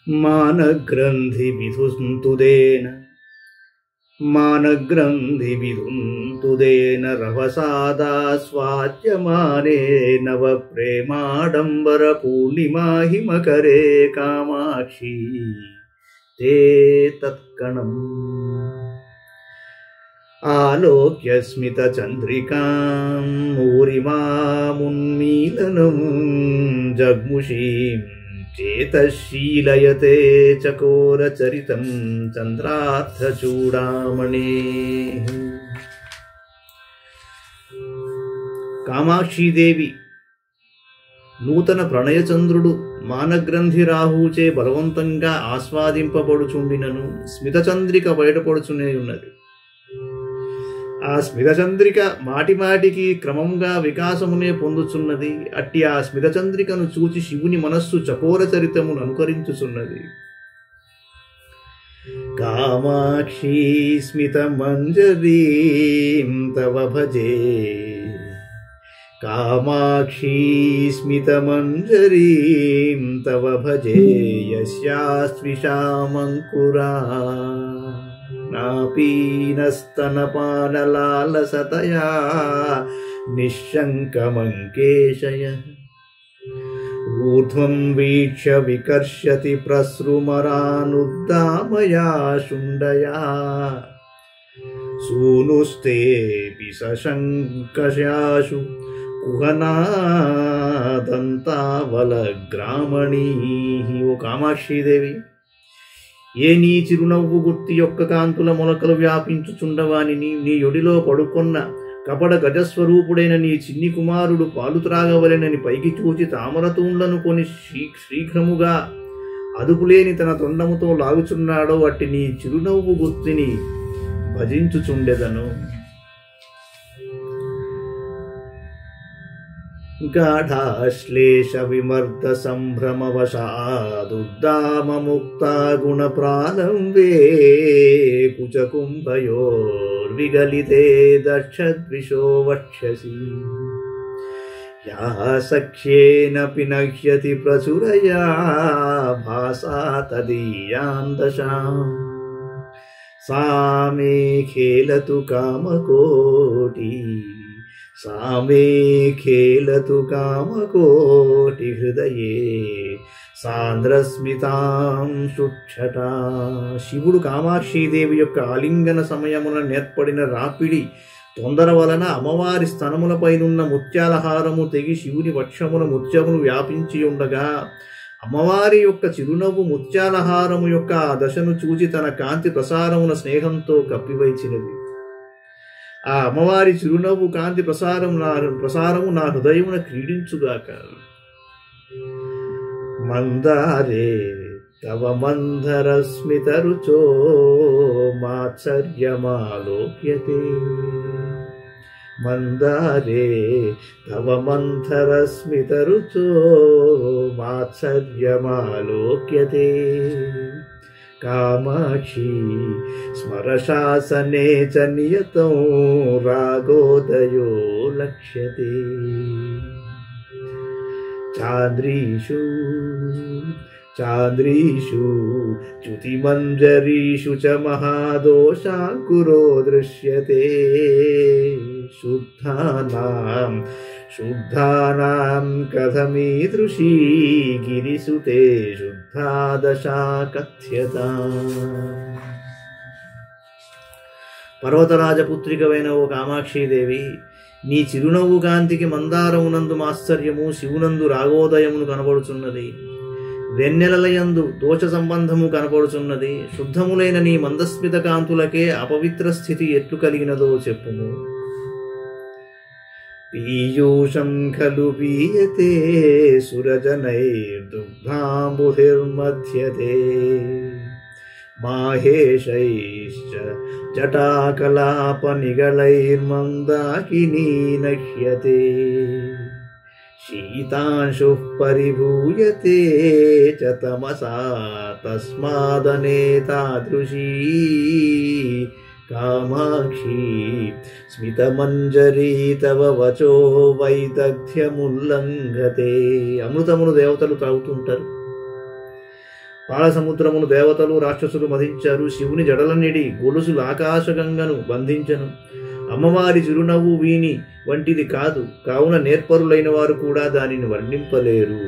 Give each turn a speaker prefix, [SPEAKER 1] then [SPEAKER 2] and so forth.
[SPEAKER 1] మానగ్రంథివిధుంతుదేన మానగ్రంథివిధుంతుదేన రవసాదాస్వాద్యమానే నవ ప్రేమాడంబర పూర్ణిమాహిమకరే కామాక్షి తే తత్కణం ఆలోక్య స్మిత చంద్రికాం ఊరిమామున్మీలనం జగ్ముషీం చేతశీలయతే చకోరచరితం చంద్రార్థచూడామణి. కామాక్షీదేవి నూతన ప్రణయచంద్రుడు మానగ్రంథి రాహుచే బలవంతంగా ఆస్వాదింపబడుచుండినను స్మితచంద్రిక బయటపడుచునే ఉన్నది. ఆ స్మితచంద్రిక మాటిమాటికి క్రమంగా వికాసమునే పొందుచున్నది. అట్టి ఆ స్మితచంద్రికను చూచి శివుని మనస్సు చకోర చరితమును అనుకరించుచున్నది. కామాక్షి స్మితమంజరీం తవ భజే, కామాక్షి స్మితమంజరీం తవ భజే యస్యాస్విషామంకురా నాపీనస్తనపానలాలసతయా నిశ్శంకమంకేశయ. ఊర్ధ్వం వీక్ష్య వికర్షతి ప్రసృమరానుద్దామయా శుండయా సూనుస్తేపి సశంకశాశు కుహనాదంతావలగ్రామణీ. ఓ కామాక్షీదేవి, ఏ నీ చిరునవ్వు గుర్తి యొక్క కాంతుల మొలకలు వ్యాపించుచుండవానిని నీ యొడిలో పడుకొన్న కపడ గజస్వరూపుడైన నీ చిన్ని కుమారుడు పాలు త్రాగవలెనని పైకి చూచి తామరతూండ్లను కొని శీఘ్రముగా అదుపులేని తన తొండముతో లాగుచున్నాడో అట్టి నీ చిరునవ్వు గుర్తిని భజించుచుండెదను. గాఢాశ్లేష విమర్ద సంభ్రమవశాదుద్దామముక్తా గుణప్రాలంబే కుచకుంభయోర్విగలితే దక్షద్విషో వక్ష్యసి. యా సఖ్యేన పినహ్యతి ప్రచురయా భాసా తదీయాం దశాం సా మే ఖేలతు కామకోటి, సా మే ఖేలతు కామకోటి హృదయే సాంద్రస్మితాం సుక్షట. శివుడు కామాక్షీదేవి యొక్క ఆలింగన సమయమున నేర్పడిన రాపిడి తొందర వలన అమ్మవారి స్తనములపైనున్న ముత్యాలహారము తెగి శివుని వక్షమున ముత్యమును వ్యాపించి ఉండగా అమ్మవారి యొక్క చిరునవ్వు ముత్యాలహారము యొక్క ఆ దశను చూచి తన కాంతి ప్రసారమున స్నేహంతో కప్పివైచినది. ఆ అమ్మవారి చిరునవ్వు కాంతి ప్రసారము నా హృదయమున క్రీడించుగాక. మందారే తవ మందరస్మిత రుచో మాత్సర్యమాలోక్యతే, మందారే తవ మందరస్మిత రుచో మాత్సర్యమాలోక్యతే. కామాక్షి స్మరశాసనే చ నియతం రాగోదయో లక్ష్యతే. చాంద్రీషు చాంద్రీషు చ్యుతిమంజరీషు చ మహాదోషాంకురో దృశ్యతే. శుద్ధానాం శుద్ధానాం కథమీదృశీ గిరిసుతే శుద్ధా దశా కథ్యతాం. పర్వతరాజపుత్రికవైన ఓ కామాక్షీదేవి, నీ చిరునవ్వు కాంతికి మందారమునందు మాశ్చర్యము, శివునందు రాగోదయమును కనబడుచున్నది. వెన్నెలలయందు దోష సంబంధము కనపడుచున్నది. శుద్ధములైన నీ మందస్మిత కాంతులకే అపవిత్ర స్థితి ఎట్లు కలిగినదో చెప్పుము. పీయూషం ఖలు పీయతే సురజనైర్దుగ్ధాంబుధిర్మధ్యతే, మాహేశైశ్చ జటాకలాపనిగళైర్మందాకినీ నహ్యతే. శీతాంశుః పరిభూయతే చ తమసా తస్మాదనేతాదృశీ. కామాక్షి స్మితమంజరీ తవ వచో వైదగ్ధ్యముల్లంఘతే. అమృతమును దేవతలు తాగుతుంటారు. పాలసముద్రమును దేవతలు రాక్షసులు మధించారు. శివుని జడలన్నిటి గొలుసులు ఆకాశగంగను బంధించను. అమ్మవారి చిరునవ్వు వీని వంటిది కాదు, కావున నేర్పరులైన వారు కూడా దానిని వర్ణింపలేరు.